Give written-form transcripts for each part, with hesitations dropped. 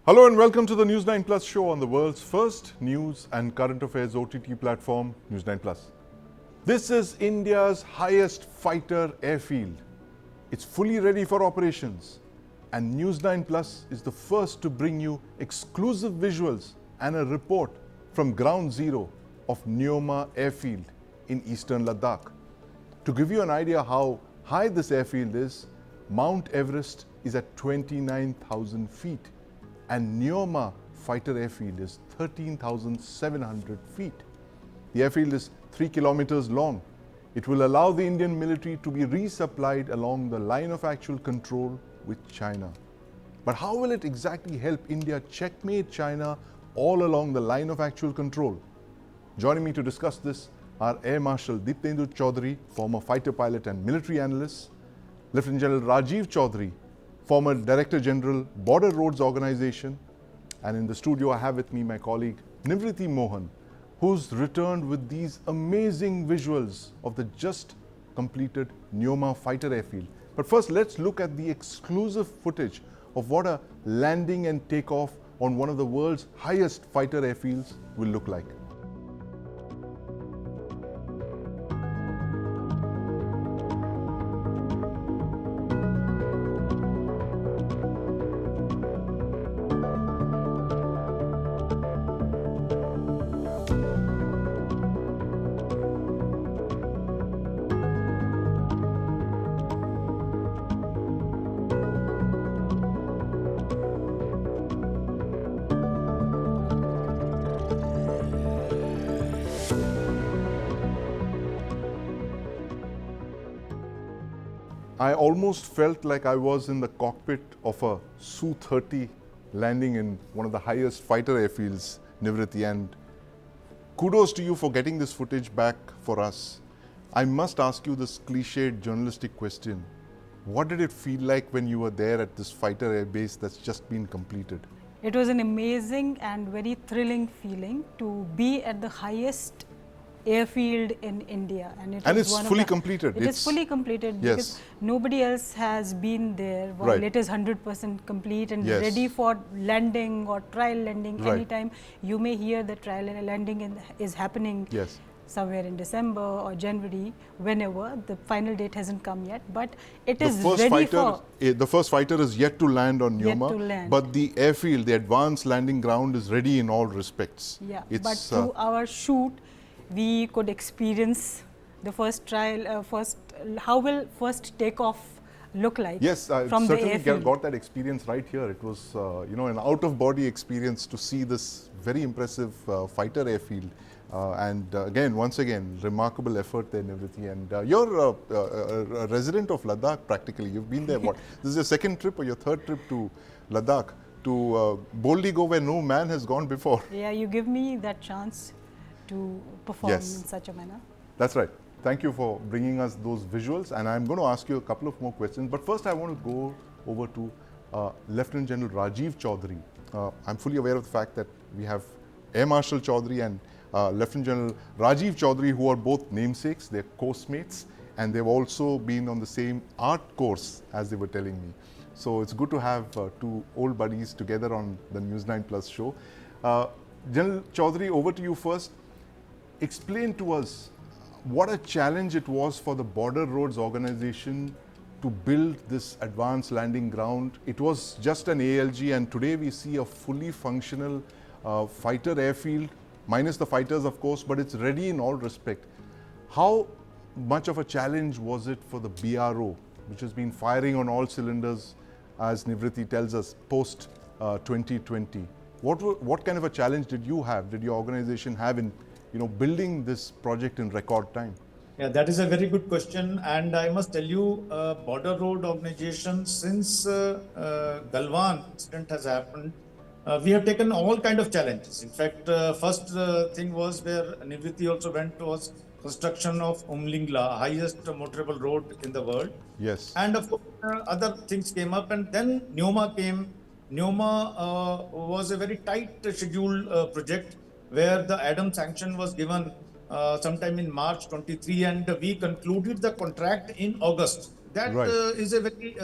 Hello and welcome to the News9 Plus show on the world's first news and current affairs OTT platform, News9 Plus. This is India's highest fighter airfield. It's fully ready for operations, and News9 Plus is the first to bring you exclusive visuals and a report from ground zero of Mudh-Nyoma Airfield in eastern Ladakh. To give you an idea how high this airfield is, Mount Everest is at 29,000 feet. And Mudh-Nyoma fighter airfield is 13,700 feet. The airfield is 3 kilometers long. It will allow the Indian military to be resupplied along the line of actual control with China. But how will it exactly help India checkmate China all along the line of actual control? Joining me to discuss this are Air Marshal Deeptendu Chaudhary, former fighter pilot and military analyst, Lieutenant General Rajiv Chaudhary, former Director General, Border Roads Organization, and in the studio I have with me my colleague Nivriti Mohan, who's returned with these amazing visuals of the just completed Mudh-Nyoma fighter airfield. But first, let's look at the exclusive footage of what a landing and takeoff on one of the world's highest fighter airfields will look like. I almost felt like I was in the cockpit of a Su-30 landing in one of the highest fighter airfields, Nivriti, and kudos to you for getting this footage back for us. I must ask you this cliched journalistic question. What did it feel like when you were there at this fighter air base that's just been completed? It was an amazing and very thrilling feeling to be at the highest airfield in India, and it's fully completed. It is fully completed, yes, because nobody else has been there while right. It is 100% complete and yes, ready for landing or trial landing. right. Anytime you may hear the trial landing is happening, yes, somewhere in December or January, whenever. The final date hasn't come yet, but it the is first ready fighter, the first fighter is yet to land on Mudh-Nyoma, but the airfield, the advanced landing ground, is ready in all respects. Yeah, but through our shoot, we could experience the first trial, how will first takeoff look like? Yes, I from certainly the airfield. got that experience right here. It was, an out-of-body experience to see this very impressive fighter airfield. Once again, remarkable effort there, Nivriti. And you're a resident of Ladakh practically. You've been there, what? This is your second trip or your third trip to Ladakh, to boldly go where no man has gone before. Yeah, you give me that chance to perform in such a manner. That's right. Thank you for bringing us those visuals, and I'm going to ask you a couple of more questions. But first I want to go over to Lieutenant General Rajiv Chaudhary. I'm fully aware of the fact that we have Air Marshal Chaudhary and Lieutenant General Rajiv Chaudhary, who are both namesakes, they're course mates, and they've also been on the same art course, as they were telling me. So it's good to have two old buddies together on the News9 Plus show. General Chaudhary, over to you first. Explain to us what a challenge it was for the Border Roads Organization to build this advanced landing ground. It was just an ALG, and today we see a fully functional fighter airfield, minus the fighters of course, but it's ready in all respect. How much of a challenge was it for the BRO, which has been firing on all cylinders, as Nivriti tells us, post 2020? What kind of a challenge did you have, did your organization have in building this project in record time? Yeah, that is a very good question, and I must tell you, Border Road Organization, since Galwan incident has happened, we have taken all kind of challenges. In fact, first thing was where Nivriti also went, was construction of Umlingla, highest motorable road in the world. Yes. And of course, other things came up, and then Mudh-Nyoma came. Mudh-Nyoma was a very tight schedule project, where the Adam sanction was given sometime in March 23, and we concluded the contract in August. That is a very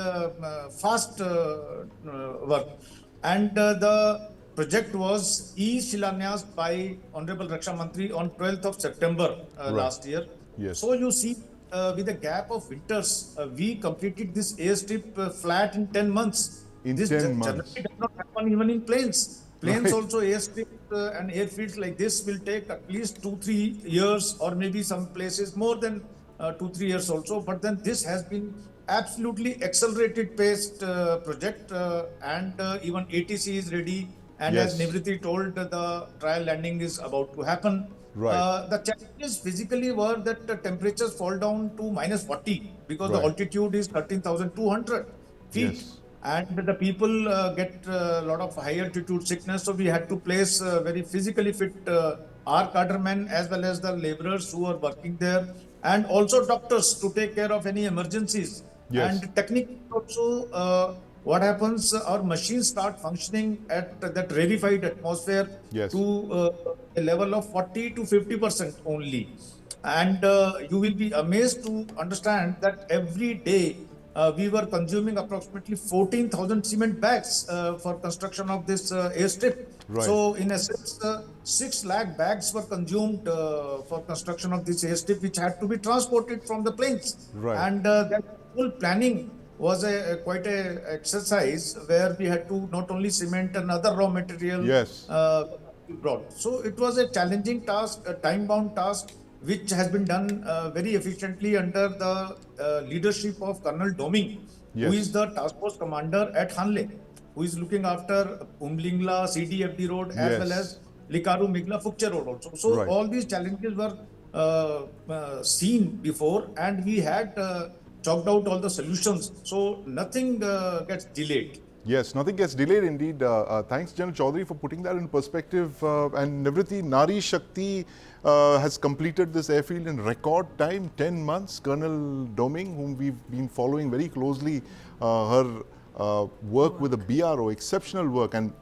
fast work. And the project was e-Shilanyas by Honorable Raksha Mantri on 12th of September last year. Yes. So you see, with a gap of winters, we completed this airstrip flat in 10 months. In This 10 generally months. does not happen even in planes. Planes Right. also airstrips and airfields like this will take at least 2-3 years, or maybe some places more than 2-3 years also. But then this has been absolutely accelerated paced project, and even ATC is ready. And as Yes. Nivriti told, the trial landing is about to happen. Right. The challenges physically were that the temperatures fall down to -40 because the Right. altitude is 13,200 feet. Yes. And the people get a lot of high altitude sickness. So we had to place very physically fit our cadremen as well as the laborers who are working there, and also doctors to take care of any emergencies. Yes. And technically also, what happens, our machines start functioning at that rarefied atmosphere Yes. to a level of 40 to 50% only. And you will be amazed to understand that every day we were consuming approximately 14,000 cement bags for construction of this airstrip. Right. So in essence, 6 lakh bags were consumed for construction of this airstrip, which had to be transported from the planes. Right. And that full planning was quite a exercise where we had to not only cement and other raw material Yes. brought. So it was a challenging task, a time-bound task, which has been done very efficiently under the leadership of Colonel Doming, who Yes. is the task force commander at Hanle, who is looking after Umlingla CDFD road as well as Yes. Likaru Migla Fukche road also. So Right. all these challenges were seen before, and we had chalked out all the solutions. So nothing gets delayed. Yes, nothing gets delayed indeed. Thanks, General Chaudhary, for putting that in perspective. And Nivriti, Nari Shakti has completed this airfield in record time, 10 months. Colonel Doming, whom we've been following very closely, her work with the BRO, exceptional work, and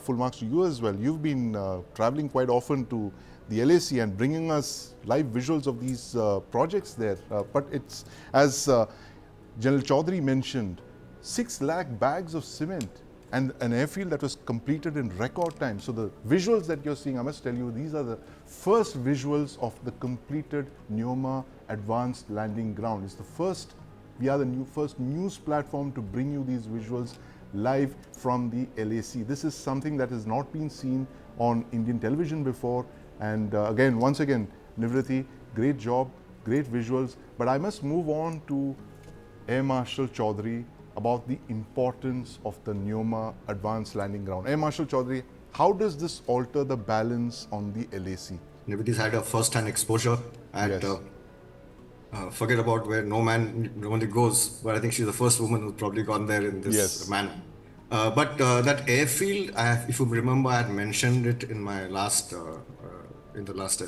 full marks to you as well. You've been traveling quite often to the LAC and bringing us live visuals of these projects there. But it's, as General Chaudhary mentioned, 6 lakh bags of cement and an airfield that was completed in record time. So the visuals that you're seeing, I must tell you, these are the first visuals of the completed Nyoma advanced landing ground. It's the first, we are the first news platform to bring you these visuals live from the LAC. This is something that has not been seen on Indian television before. And once again, Nivriti, great job, great visuals. But I must move on to Air Marshal Chaudhary about the importance of the Nyoma advanced landing ground. Air Marshal Chaudhary, how does this alter the balance on the LAC? Nivriti's had a first-hand exposure, and Yes. forget about where no man normally goes, but I think she's the first woman who's probably gone there in this Yes. manner. But that airfield, if you remember, I had mentioned it in my last, in the last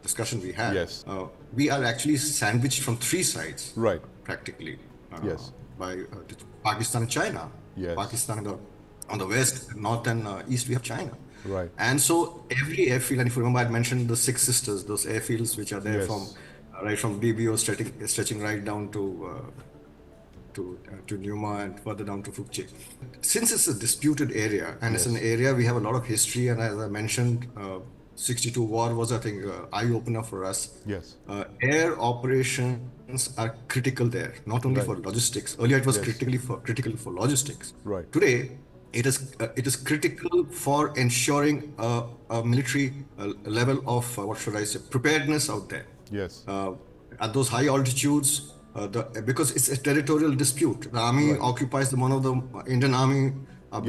discussion we had. Yes. We are actually sandwiched from 3 sides, Right. practically. Yes. By Pakistan and China. Yes. Pakistan on the west, north and east, we have China. Right. And so every airfield, and if you remember, I mentioned the 6 sisters, those airfields which are there Yes. from right from DBO stretching right down to Nyoma and further down to Fukche. Since it's a disputed area and it's an area we have a lot of history, and as I mentioned, 62 war was, I think, eye-opener for us. Yes. Air operations are critical there, not only for logistics. Earlier it was critical for logistics. Right. Today, it is critical for ensuring a military level of what should I say, preparedness out there. Yes. At those high altitudes, because it's a territorial dispute. The army occupies one of the Indian Army,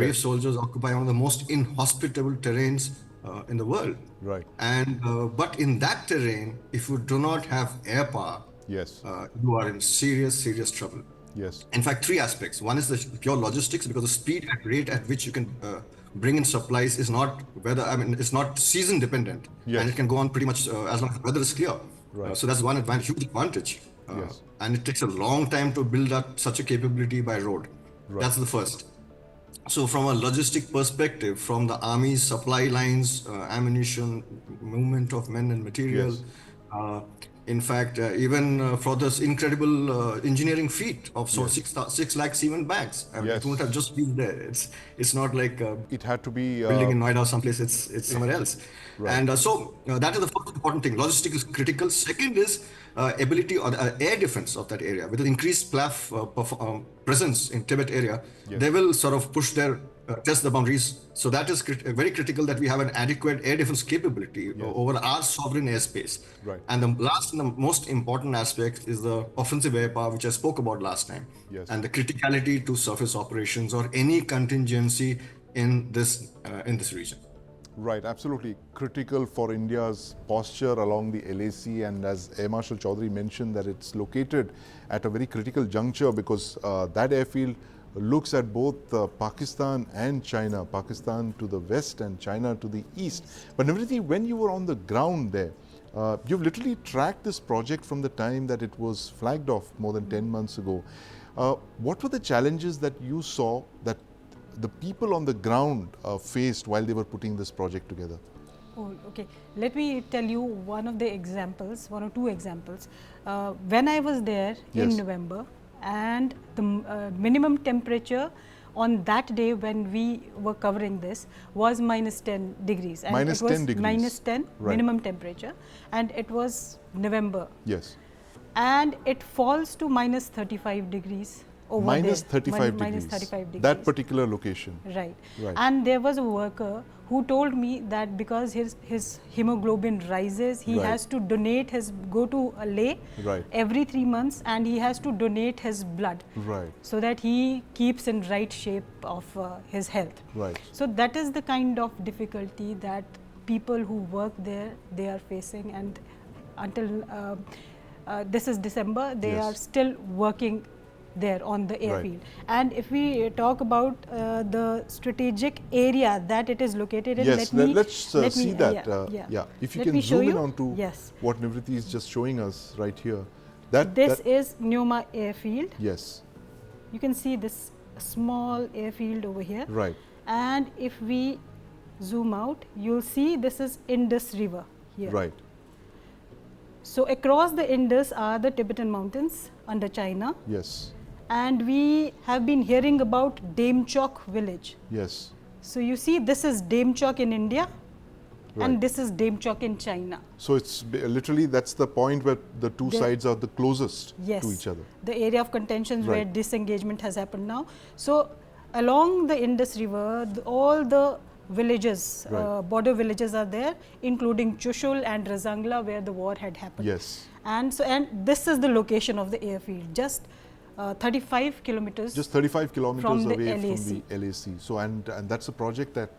brave soldiers occupy one of the most inhospitable terrains in the world. Right. And but in that terrain, if you do not have air power, Yes. you are in serious trouble. Yes. In fact, 3 aspects. One is the pure logistics, because the speed and rate at which you can bring in supplies is not it's not season dependent, Yes. and it can go on pretty much as long as the weather is clear. Right. So that's one advantage, huge advantage. Yes. And it takes a long time to build up such a capability by road. Right. That's the first. So from a logistic perspective, from the army's supply lines, ammunition, movement of men and material, In fact, even for this incredible engineering feat of sort Yes. 6 lakh cement bags, I mean, it Yes. wouldn't have just been there. It's not like It had to be building in Noida or someplace. It's somewhere else. Right. And that is the first important thing. Logistics is critical. Second is ability or air defense of that area. With the increased PLAF presence in Tibet area, Yes. they will sort of push their test the boundaries. So that is very critical that we have an adequate air defense capability over our sovereign airspace. Right. And the last and the most important aspect is the offensive air power, which I spoke about last time, Yes. and the criticality to surface operations or any contingency in this region. Right, absolutely critical for India's posture along the LAC, and as Air Marshal Chaudhary mentioned, that it's located at a very critical juncture because that airfield looks at both Pakistan and China, Pakistan to the west and China to the east. But Nivriti, when you were on the ground there, you've literally tracked this project from the time that it was flagged off more than 10 months ago. What were the challenges that you saw that the people on the ground faced while they were putting this project together? Oh, okay. Let me tell you one or two examples. When I was there Yes. in November, and the minimum temperature on that day when we were covering this was minus 10 degrees. And Minus it was 10 degrees. minus 10 Right. minimum temperature, and it was November. Yes. And it falls to minus 35 degrees over Minus there. 35 Minus degrees. 35 degrees. That particular location. Right. Right. And there was a worker who told me that because his hemoglobin rises, he Right. has to go to a lay Right. every 3 months, and he has to donate his blood Right. so that he keeps in right shape of his health. Right. So that is the kind of difficulty that people who work there, they are facing, and until this is December, they Yes. are still working there on the Right. airfield. And if we talk about the strategic area that it is located in, Yes, let's see that. If you Let me can show zoom in you. onto Yes. what Nivriti is just showing us right here. This is Nyoma airfield. Yes, You can see this small airfield over here. right. And if we zoom out, you'll see this is Indus River here. Right. So across the Indus are the Tibetan mountains under China. Yes. And we have been hearing about Demchok village. Yes. So you see, this is Demchok in India, Right. and this is Demchok in China. So it's literally that's the point where the two sides are the closest Yes, to each other. the area of contentions where Right. disengagement has happened now. So along the Indus River, all the villages, Right. border villages are there, including Chushul and Razangla, where the war had happened. Yes. And this is the location of the airfield, just 35 kilometers. Just 35 kilometers From the away LAC. from the LAC. So, and that's a project that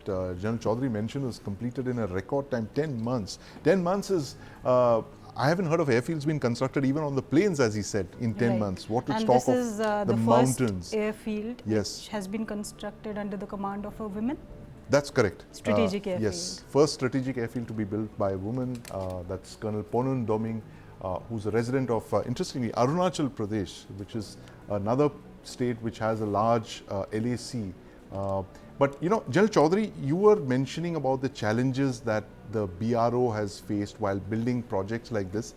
General Chaudhary mentioned was completed in a record time, 10 months. 10 months is, I haven't heard of airfields being constructed even on the plains, as he said, in 10 Right. months. What to And talk this of is the the mountains. first airfield Yes. which has been constructed under the command of a woman. That's correct. Strategic airfield. Yes, first strategic airfield to be built by a woman. That's Colonel Ponun Doming, who's a resident of, interestingly, Arunachal Pradesh, which is another state which has a large LAC. But you know, General Chaudhary, you were mentioning about the challenges that the BRO has faced while building projects like this.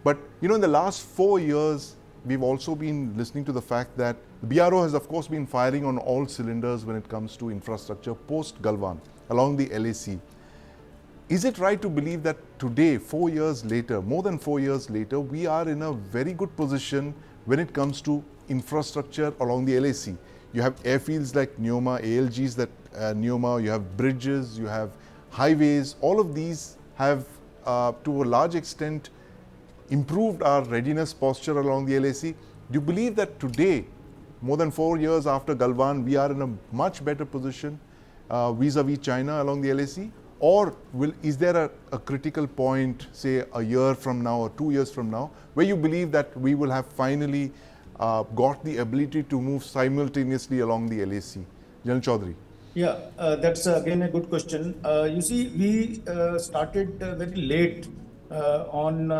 But you know, in the last 4 years, we've also been listening to the fact that the BRO has of course been firing on all cylinders when it comes to infrastructure post Galwan along the LAC. Is it right to believe that today, 4 years later, more than 4 years later, we are in a very good position when it comes to infrastructure along the LAC? You have airfields like Nyoma, ALGs that Nyoma, you have bridges, you have highways. All of these have to a large extent improved our readiness posture along the LAC. Do you believe that today, more than 4 years after Galwan, we are in a much better position vis-a-vis China along the LAC? Or is there a critical point, say a year from now or 2 years from now, where you believe that we will have finally got the ability to move simultaneously along the LAC? General Chaudhary. Yeah, that's again a good question. You see, we started very late on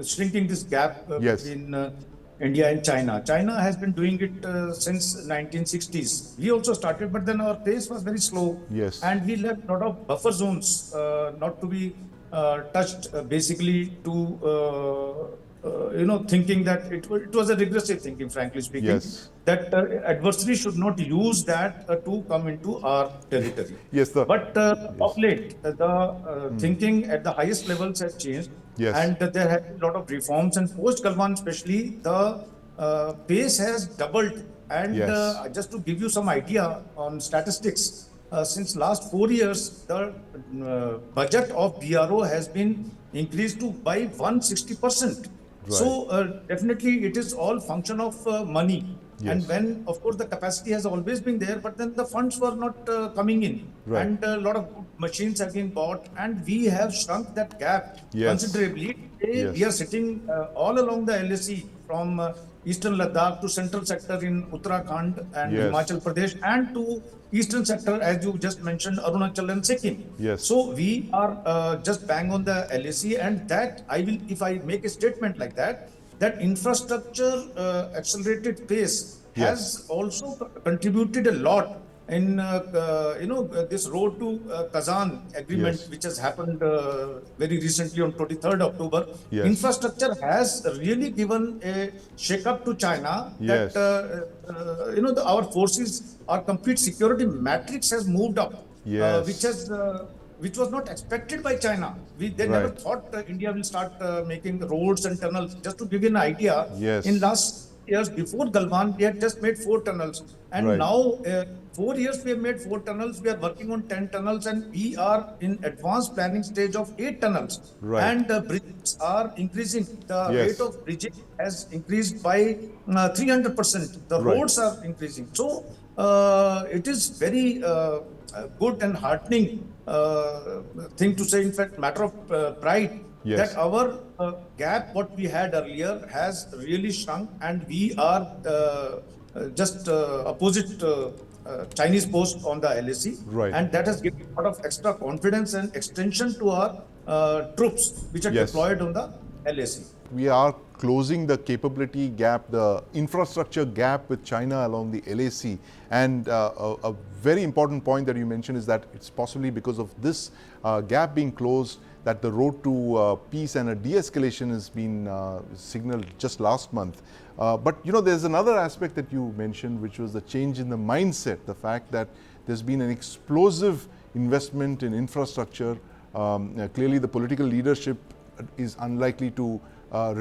shrinking this gap Yes. between India and China. China has been doing it since 1960s. We also started, but then our pace was very slow. Yes. And we left a lot of buffer zones not to be touched basically to thinking that it was a regressive thinking, frankly speaking, Yes. that adversary should not use that to come into our territory. Yes, But of late, the thinking at the highest levels has changed, Yes. and there have been a lot of reforms. And post Galwan, especially, the pace has doubled. And Yes. just to give you some idea on statistics, since last 4 years, the budget of BRO has been increased to by 160%. So definitely it is all function of money. And Yes. when, of course, the capacity has always been there, but then the funds were not coming in. Right. And a lot of good machines have been bought, and we have shrunk that gap Yes. considerably. Today, Yes. we are sitting all along the LAC from eastern Ladakh to central sector in Uttarakhand and Yes. Himachal Pradesh, and to eastern sector, as you just mentioned, Arunachal and Sikkim. Yes. So we are just bang on the LAC, and that I will, if I make a statement like that, that infrastructure accelerated pace has also contributed a lot in this road to Kazan agreement, Yes. which has happened very recently on 23rd October. Yes. Infrastructure has really given a shake up to China, Yes. that our forces, our complete security matrix has moved up, Yes. which was not expected by China. They never Right. thought India will start making roads and tunnels. Just to give you an idea, Yes. in last years before Galwan, we had just made 4 tunnels, and Right. now 4 years we have made 4 tunnels. We are working on 10 tunnels, and we are in advanced planning stage of 8 tunnels. Right. And bridges are increasing. The Yes. rate of bridging has increased by 300%. The Right. roads are increasing. So it is very good and heartening thing to say, in fact, matter of pride, Yes. that our gap, what we had earlier, has really shrunk, and we are just opposite Chinese post on the LAC. Right. And that has given a lot of extra confidence and extension to our troops, which are Yes. deployed on the LAC. We are closing the capability gap, the infrastructure gap with China along the LAC. And a very important point that you mentioned is that it's possibly because of this gap being closed that the road to peace and a de-escalation has been signaled just last month. But there's another aspect that you mentioned, which was the change in the mindset, the fact that there's been an explosive investment in infrastructure. Clearly the political leadership is unlikely to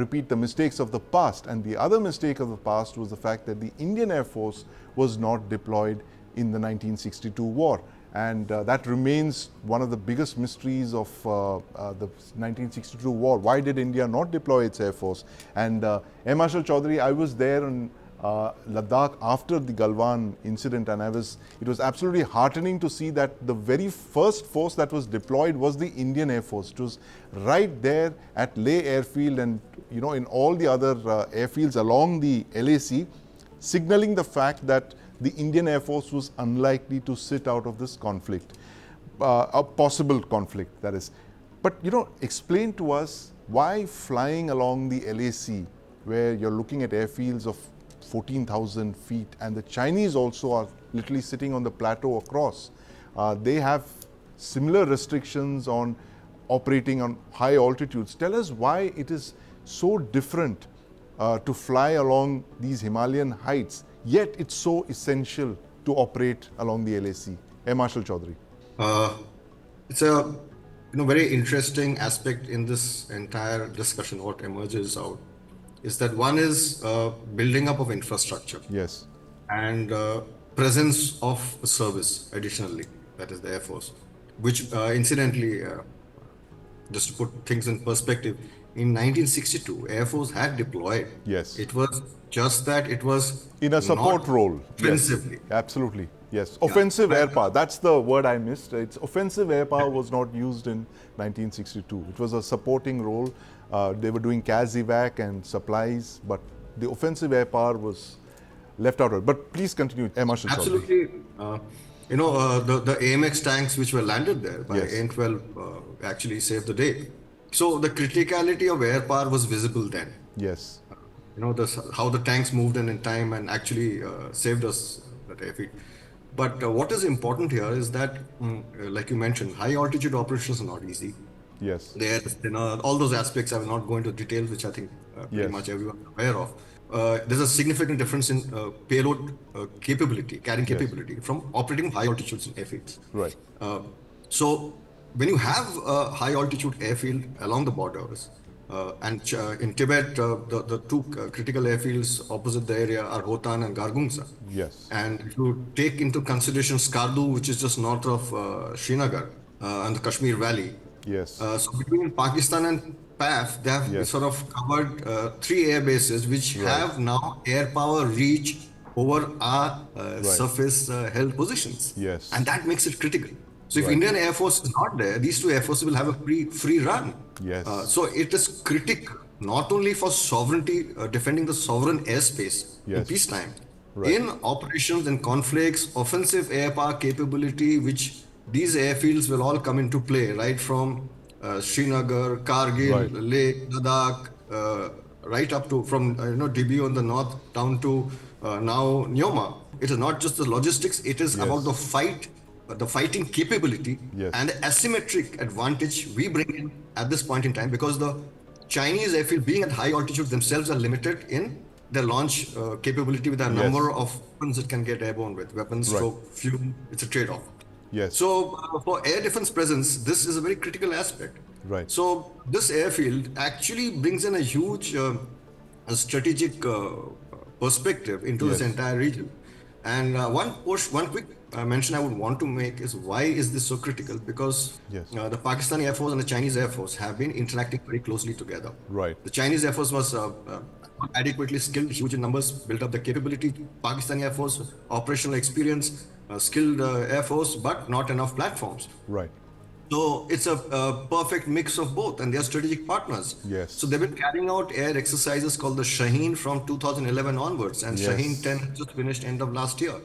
repeat the mistakes of the past. And the other mistake of the past was the fact that the Indian Air Force was not deployed in the 1962 war. And that remains one of the biggest mysteries of the 1962 war. Why did India not deploy its Air Force? And M. Marshal Chaudhary, I was there in Ladakh after the Galwan incident, and it was absolutely heartening to see that the very first force that was deployed was the Indian Air Force. It was right there at Leh Airfield and in all the other airfields along the LAC, signaling the fact that the Indian Air Force was unlikely to sit out of this conflict, a possible conflict, that is. But explain to us why flying along the LAC, where you're looking at airfields of 14,000 feet, and the Chinese also are literally sitting on the plateau across. They have similar restrictions on operating on high altitudes. Tell us why it is so different to fly along these Himalayan heights, yet it's so essential to operate along the LAC. M. Marshal Chaudhary. It's a very interesting aspect in this entire discussion. What emerges out is that one is building up of infrastructure. Yes. And presence of service additionally, that is the Air Force, which incidentally, just to put things in perspective, in 1962, Air Force had deployed. Yes. It was just that it was in a support not role. offensively. Yes. Absolutely. Yes. Offensive air power. That's the word I missed. It's offensive air power was not used in 1962. It was a supporting role. They were doing CAS-evac and supplies, but the offensive air power was left out of it. But please continue, M. Marshal Chaudhary. Absolutely. The AMX tanks which were landed there by Yes. AN-12 actually saved the day. So the criticality of air power was visible then. Yes. How the tanks moved in time and actually saved us at airfield. But what is important here is that, like you mentioned, high altitude operations are not easy. Yes. There's, all those aspects. I will not go into details, which I think pretty Yes. much everyone is aware of. There's a significant difference in payload capability, carrying Yes. capability from operating high altitudes in airfields. Right. So when you have a high altitude airfield along the borders, in Tibet, the two critical airfields opposite the area are Hotan and Gargungsa. Yes. And if you take into consideration Skardu, which is just north of Srinagar and the Kashmir Valley, Yes. so between Pakistan and PAF, they have Yes. sort of covered three air bases which Right. have now air power reach over our surface held positions. Yes. And that makes it critical. So if Right. Indian Air Force is not there, these two air forces will have a free run. Yes. So it is critical not only for sovereignty, defending the sovereign airspace in Yes. peacetime, Right. in operations and conflicts, offensive air power capability, which these airfields will all come into play, right from Srinagar, Kargil, Right. Leh, Ladakh, right up to from DBO in the north down to now Nyoma. It is not just the logistics; it is Yes. about the fighting capability Yes. and the asymmetric advantage we bring in at this point in time, because the Chinese airfield being at high altitude themselves are limited in their launch capability with a Yes. number of weapons it can get airborne with. Weapons, Right. stroke, fuel, it's a trade-off. Yes. So for air defense presence, this is a very critical aspect. Right. So this airfield actually brings in a huge a strategic perspective into this Yes. entire region. And one quick mention I would want to make is why is this so critical? Because Yes. the Pakistani Air Force and the Chinese Air Force have been interacting very closely together. Right. The Chinese Air Force was not adequately skilled, huge in numbers, built up the capability. Pakistani Air Force, operational experience, skilled Air Force, but not enough platforms. Right. So it's a perfect mix of both, and they are strategic partners. Yes. So they've been carrying out air exercises called the Shaheen from 2011 onwards, and Yes. Shaheen 10 just finished end of last year.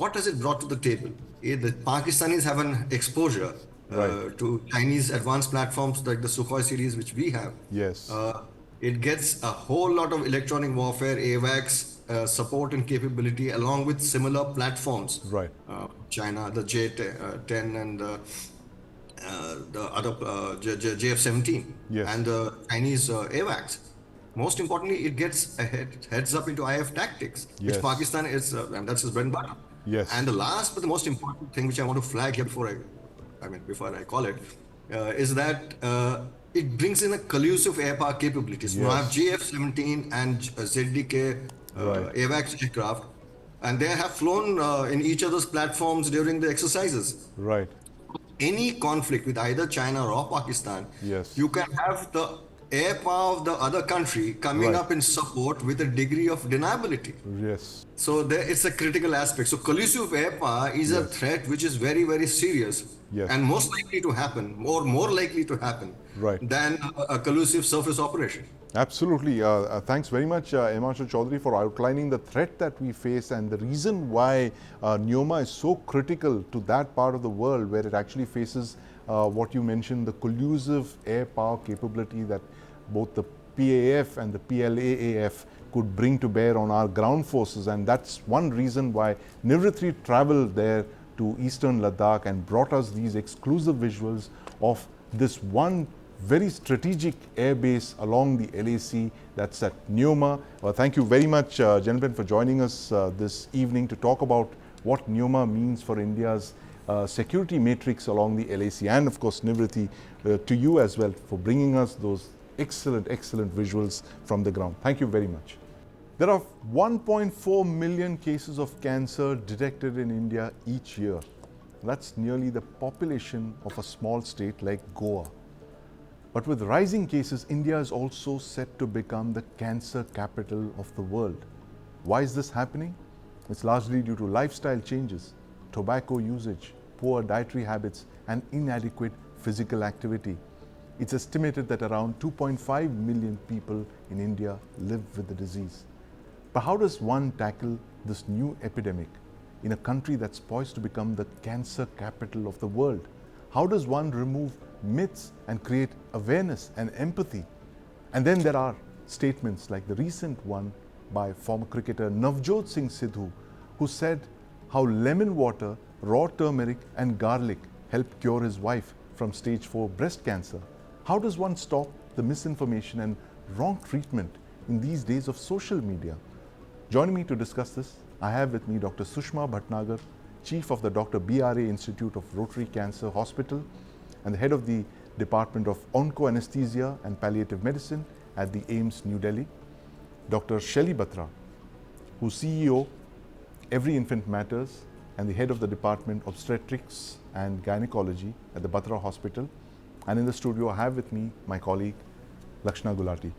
What has it brought to the table? The Pakistanis have an exposure Right. to Chinese advanced platforms like the Sukhoi series, which we have. Yes. It gets a whole lot of electronic warfare, AWACS, support and capability, along with similar platforms. Right. China, the J10 and the other JF-17, Yes. and the Chinese AWACS. Most importantly, it gets a heads up into IF tactics, which Yes. Pakistan is, and that's his bread and butter. Yes. And the last but the most important thing, which I want to flag here before I call it, is that it brings in a collusive air power capabilities. You have Yes. JF-17 and ZDK Right. AWACS aircraft, and they have flown in each other's platforms during the exercises. Right. Any conflict with either China or Pakistan, Yes. you can have the air power of the other country coming Right. up in support with a degree of deniability. Yes. So it's a critical aspect. So collusive air power is a Yes. threat which is very, very serious, Yes. and most likely to happen, or more likely to happen, Right. than a collusive surface operation. Absolutely. Thanks very much, Himanshu Chaudhary, for outlining the threat that we face and the reason why Nyoma is so critical to that part of the world where it actually faces what you mentioned, the collusive air power capability that both the PAF and the PLAAF could bring to bear on our ground forces. And that's one reason why Nivritri traveled there to eastern Ladakh and brought us these exclusive visuals of this one very strategic airbase along the LAC, that's at Nyoma. Thank you very much, gentlemen, for joining us this evening to talk about what Nyoma means for India's security matrix along the LAC, and of course Nivriti, to you as well for bringing us those excellent visuals from the ground. Thank you very much. There are 1.4 million cases of cancer detected in India each year. That's nearly the population of a small state like Goa. But with rising cases, India is also set to become the cancer capital of the world. Why is this happening? It's largely due to lifestyle changes, tobacco usage, poor dietary habits, and inadequate physical activity. It's estimated that around 2.5 million people in India live with the disease. But how does one tackle this new epidemic in a country that's poised to become the cancer capital of the world? How does one remove myths and create awareness and empathy? And then there are statements like the recent one by former cricketer Navjot Singh Sidhu, who said how lemon water, raw turmeric and garlic helped cure his wife from stage 4 breast cancer. How does one stop the misinformation and wrong treatment in these days of social media? Joining me to discuss this, I have with me Dr. Sushma Bhatnagar, Chief of the Dr. B.R.A. Institute of Rotary Cancer Hospital and the Head of the Department of Onco-Anesthesia and Palliative Medicine at the AIIMS, New Delhi. Dr. Shelly Batra, who's CEO, Every Infant Matters, and the Head of the Department of Obstetrics and Gynecology at the Batra Hospital. And in the studio, I have with me my colleague, Lakshna Gulati.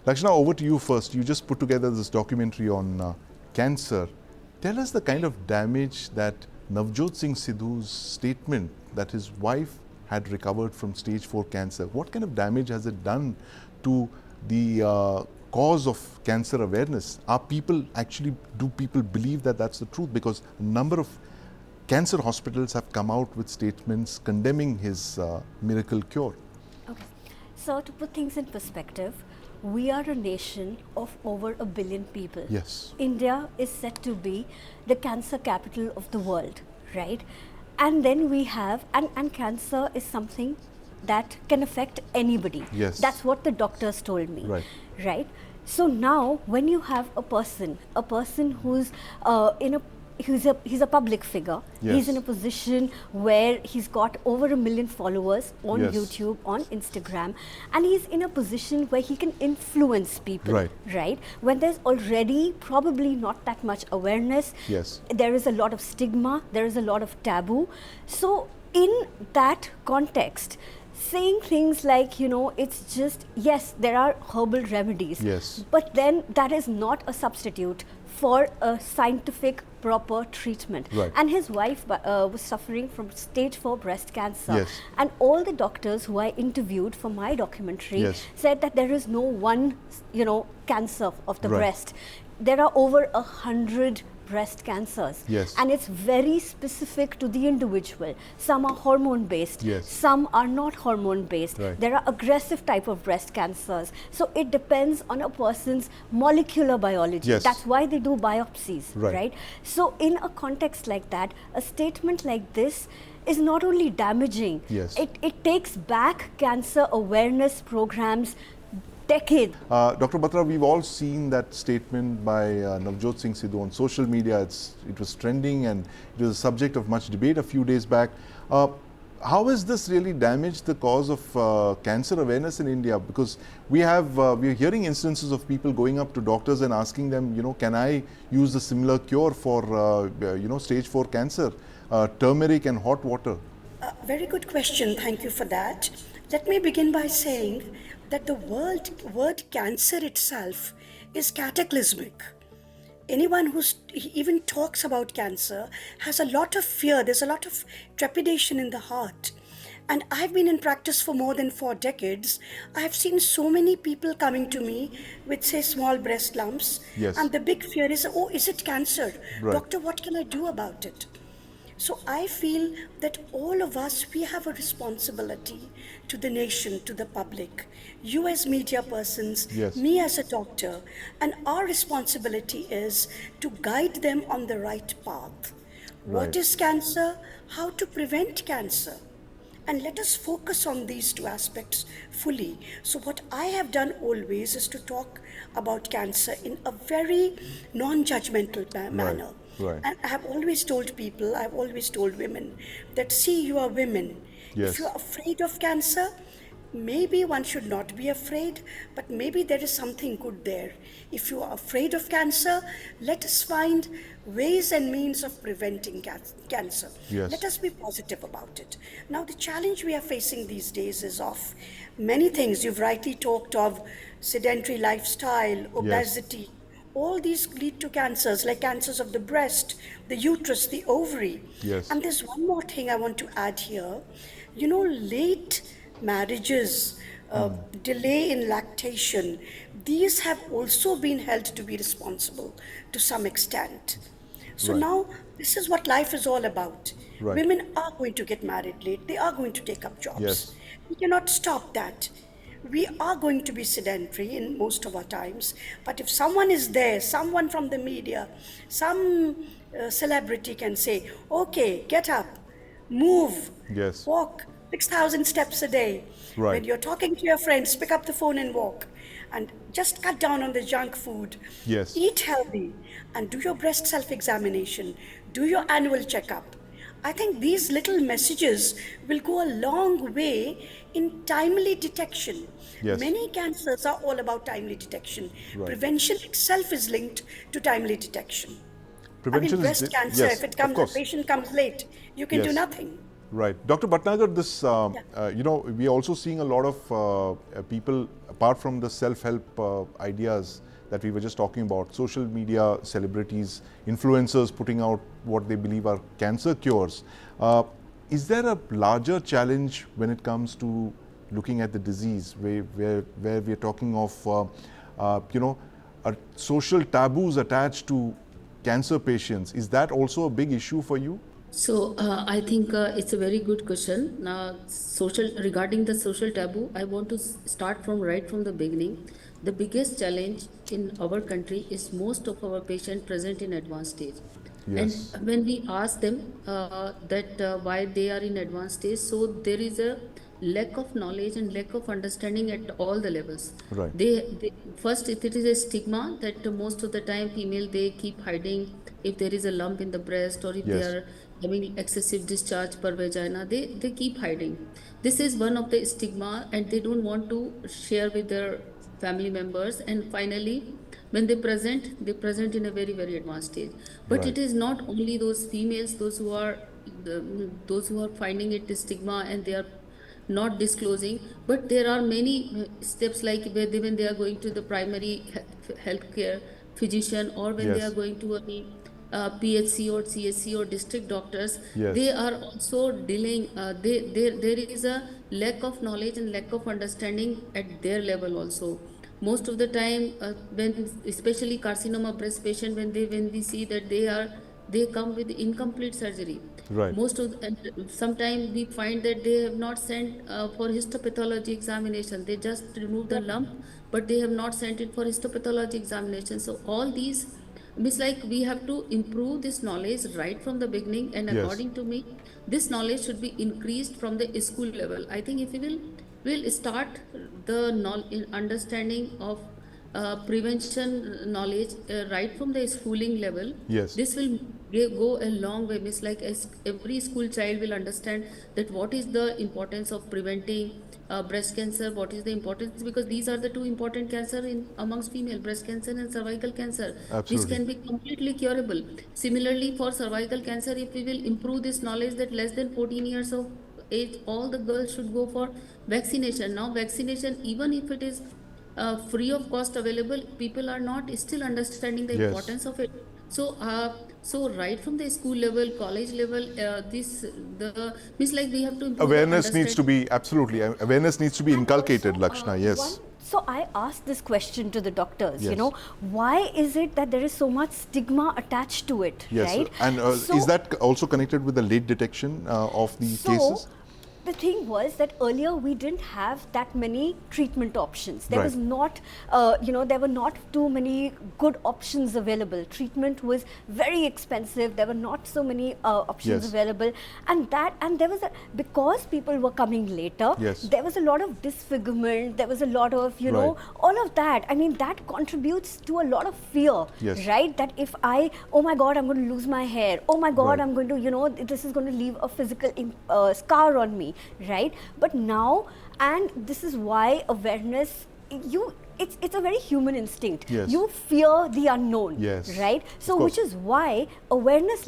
Lakshna, over to you first. You just put together this documentary on cancer. Tell us the kind of damage that Navjot Singh Sidhu's statement that his wife had recovered from stage 4 cancer. What kind of damage has it done to the cause of cancer awareness? Do people believe that that's the truth? Because a number of cancer hospitals have come out with statements condemning his miracle cure. Okay, so to put things in perspective, we are a nation of over 1 billion people. Yes. India is said to be the cancer capital of the world, right? And then we have, and cancer is something that can affect anybody. Yes. That's what the doctors told me. Right. Right? So now when you have a person who's he's a public figure. Yes. He's in a position where he's got over 1 million followers on Yes. YouTube, on Instagram, and he's in a position where he can influence people. Right. Right? When there's already probably not that much awareness, Yes. there is a lot of stigma, there is a lot of taboo. So in that context, saying things like, it's just, yes, there are herbal remedies, Yes. but then that is not a substitute for a scientific proper treatment. Right. And his wife was suffering from stage 4 breast cancer. Yes. And all the doctors who I interviewed for my documentary Yes. said that there is no one, cancer of the Right. breast. There are over 100 breast cancers. Yes. And it's very specific to the individual. Some are hormone based, Yes. some are not hormone based. Right. There are aggressive type of breast cancers. So it depends on a person's molecular biology. Yes. That's why they do biopsies, Right. right? So in a context like that, a statement like this is not only damaging, Yes. it takes back cancer awareness programs decades. Dr. Batra, we've all seen that statement by Navjot Singh Sidhu on social media. It was trending and it was a subject of much debate a few days back. How has this really damaged the cause of cancer awareness in India? Because we're hearing instances of people going up to doctors and asking them, can I use a similar cure for, stage 4 cancer, turmeric and hot water? Very good question. Thank you for that. Let me begin by saying that the word cancer itself is cataclysmic. Anyone who even talks about cancer has a lot of fear. There's a lot of trepidation in the heart. And I've been in practice for more than 4 decades. I've seen so many people coming to me with, say, small breast lumps. Yes. And the big fear is, oh, is it cancer? Right. Doctor, what can I do about it? So I feel that all of us, we have a responsibility to the nation, to the public, you as media persons, Yes. me as a doctor, and our responsibility is to guide them on the right path. Right. What is cancer? How to prevent cancer? And let us focus on these 2 aspects fully. So what I have done always is to talk about cancer in a very non-judgmental manner. Right. And I have always told people, I've always told women that, see, you are women. Yes. If you are afraid of cancer, maybe one should not be afraid, but maybe there is something good there. If you are afraid of cancer, let us find ways and means of preventing cancer. Yes. Let us be positive about it. Now, the challenge we are facing these days is of many things. You've rightly talked of sedentary lifestyle, obesity. All these lead to cancers, like cancers of the breast, the uterus, the ovary. Yes. And there's one more thing I want to add here. Late marriages, delay in lactation, these have also been held to be responsible to some extent. So Right. now, this is what life is all about. Right. Women are going to get married late. They are going to take up jobs. Yes. We cannot stop that. We are going to be sedentary in most of our times, but if someone is there, someone from the media, some celebrity can say, okay, get up, move, Yes. walk, 6,000 steps a day. Right. When you're talking to your friends, pick up the phone and walk. And just cut down on the junk food. Yes. Eat healthy and do your breast self-examination. Do your annual checkup. I think these little messages will go a long way in timely detection. Yes. Many cancers are all about timely detection. Right. Prevention itself is linked to timely detection. Prevention is breast cancer, yes, if it of comes, the course. patient comes late, you can do Yes. nothing. Right. Dr. Bhatnagar, this, we are also seeing a lot of people, apart from the self-help ideas that we were just talking about, social media celebrities, influencers putting out what they believe are cancer cures. Is there a larger challenge when it comes to looking at the disease, where we are talking of, social taboos attached to cancer patients? Is that also a big issue for you? So I think it's a very good question. Regarding the social taboo, I want to start from right from the beginning. The biggest challenge in our country is most of our patients present in advanced stage. Yes. And when we ask them why they are in advanced stage, so there is a lack of knowledge and lack of understanding at all the levels. Right. First, if it is a stigma that most of the time female, they keep hiding if there is a lump in the breast, or if Yes. they are having excessive discharge per vagina, they keep hiding. This is one of the stigma, and they don't want to share with their family members. And finally, when they present in a very, very advanced stage. But Right. it is not only those females, those who are finding it a stigma and they are not disclosing, but there are many steps, like when they are going to the primary healthcare physician, or when they Yes. are going to any PHC or CSC or district doctors, Yes. they are also dealing. There is a lack of knowledge and lack of understanding at their level also. Most of the time, when especially carcinoma breast patient, when we see that they come with incomplete surgery. Right. Sometimes we find that they have not sent for histopathology examination. They just remove the lump, but they have not sent it for histopathology examination. So all these means, like, we have to improve this knowledge right from the beginning. And Yes. according to me, this knowledge should be increased from the school level. I think if we will start the understanding of prevention knowledge right from the schooling level. Yes. This will go a long way. Means, like, as every school child will understand that what is the importance of preventing breast cancer, what is the importance, because these are the two important cancer amongst female, breast cancer and cervical cancer, which Absolutely. can be completely curable. Similarly, for cervical cancer, if we will improve this knowledge that less than 14 years of age, all the girls should go for vaccination. Now, vaccination, even if it is free of cost available, people are not still understanding the Yes. importance of it. So right from the school level, college level, means, like, we have to improve Awareness the needs to be, absolutely, awareness needs to be And inculcated, also, Lakshana, yes. So I asked this question to the doctors, Yes. why is it that there is so much stigma attached to it, Yes, right? and So- is that also connected with the late detection of the cases? The thing was that earlier we didn't have that many treatment options. There Right. was not, there were not too many good options available. Treatment was very expensive. There were not so many options Yes. available, and there was because people were coming later. Yes. There was a lot of disfigurement. There was a lot of Right. all of that. I mean, that contributes to a lot of fear, Yes. right? That if oh my God, I'm going to lose my hair. Oh my God, Right. I'm going to, this is going to leave a physical scar on me, right? But now, and this is why awareness, it's a very human instinct. Yes. You fear the unknown, Yes. right? So Of which course. is why awareness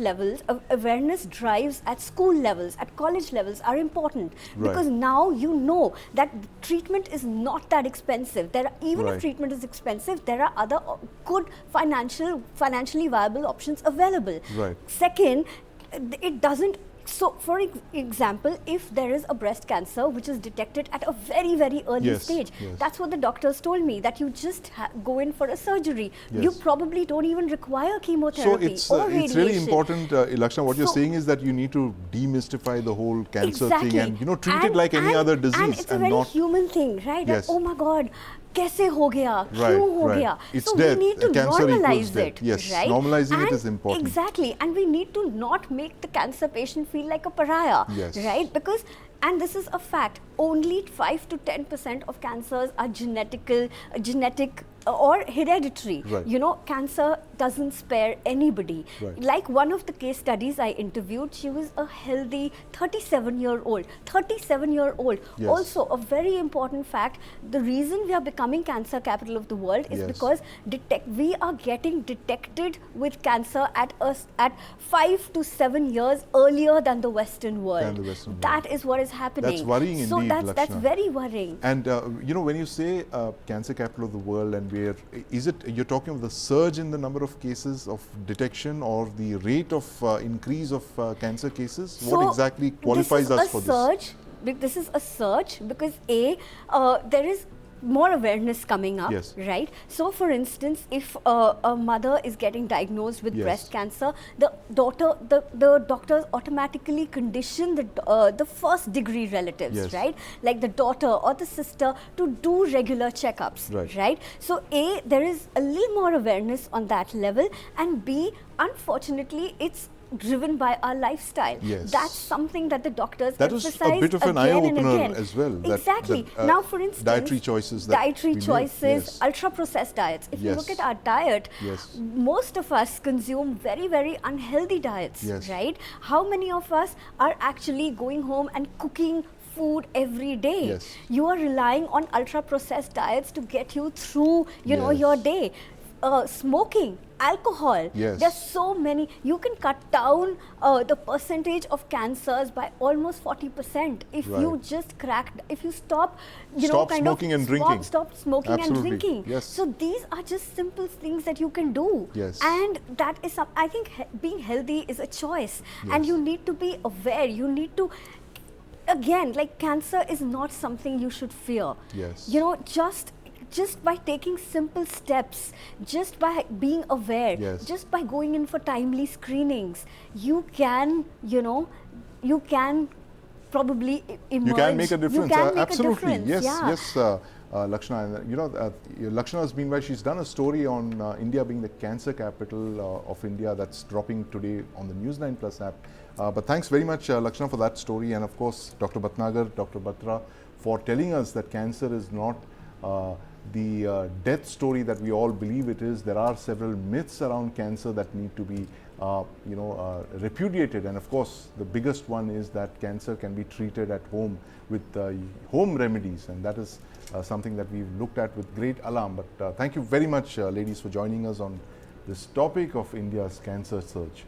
drives at school levels, at college levels are important. Right. Because now you know that treatment is not that expensive. Even Right. if treatment is expensive, there are other good financially viable options available. Right. Second, it doesn't. So, for example, if there is a breast cancer which is detected at a very, very early Yes, stage, yes. that's what the doctors told me, that you just go in for a surgery. You Yes. probably don't even require So chemotherapy it's or radiation. it's really important, Lakshana, what you're So- saying is that you need to demystify the whole cancer Exactly. thing and treat it like any other disease And it's a very not human thing, right? Yes. That, oh my God, कैसे हो गया? Right, क्यों हो right. गया? It's So death. we need to Cancer equals normalize death. it, Yes, right? normalizing it And is important. Exactly, and we need to not make the cancer patient feel like a pariah, Yes. right? Because And this is a fact. Only 5 to 10% of cancers are genetic or hereditary. Right. You know, cancer doesn't spare anybody. Right. Like one of the case studies I interviewed, she was a healthy 37-year-old. 37-year-old. Yes. Also, a very important fact, the reason we are becoming cancer capital of the world is Yes. because we are getting detected with cancer at 5 to 7 years earlier than the Western world. Than the Western world. That is what is happening. That's worrying so indeed, that's Lakshana. very worrying. And you know, when you say cancer capital of the world, and where is it? You're talking of the surge in the number of cases of detection, or the rate of increase of cancer cases? What exactly qualifies us for this? This is a surge because there is more awareness coming up, Yes. right? So, for instance, if a mother is getting diagnosed with Yes. breast cancer, the doctors automatically condition the first degree relatives, Yes. right? Like the daughter or the sister to do regular checkups, Right. So, there is a little more awareness on that level, and B, unfortunately, it's driven by our lifestyle. Yes. That's something that the doctors That was emphasize a bit of an again and eye-opener again. as well. Exactly. Now, for instance, dietary choices. Yes. ultra-processed diets. If you look Yes. at our diet, Yes. most of us consume very, very unhealthy diets, Yes. right? How many of us are actually going home and cooking food every day? Yes. You are relying on ultra-processed diets to get you through, your Yes. day. Smoking, alcohol. Yes. There's so many. You can cut down the percentage of cancers by almost 40% if you Right. just if you stop, Stop smoking and drinking. Stop smoking Absolutely. and drinking. Yes. So these are just simple things that you can do. Yes. And that is I think being healthy is a choice, and Yes. you need to be aware. You need to. Again, like, cancer is not something you should fear. Yes. You know, just by taking simple steps, just by being aware, Yes. just by going in for timely screenings, you can probably emerge. You can make a difference. You can make Absolutely. a difference. Yes. Yeah. Yes. Lakshana, Lakshana has been, she's done a story on India being the cancer capital of India, that's dropping today on the News9 Plus app. But thanks very much, Lakshana, for that story, and of course, Dr. Bhatnagar, Dr. Batra, for telling us that cancer is not the death story that we all believe it is. There are several myths around cancer that need to be repudiated, and of course the biggest one is that cancer can be treated at home with home remedies, and that is something that we've looked at with great alarm. But thank you very much, ladies, for joining us on this topic of India's cancer surge.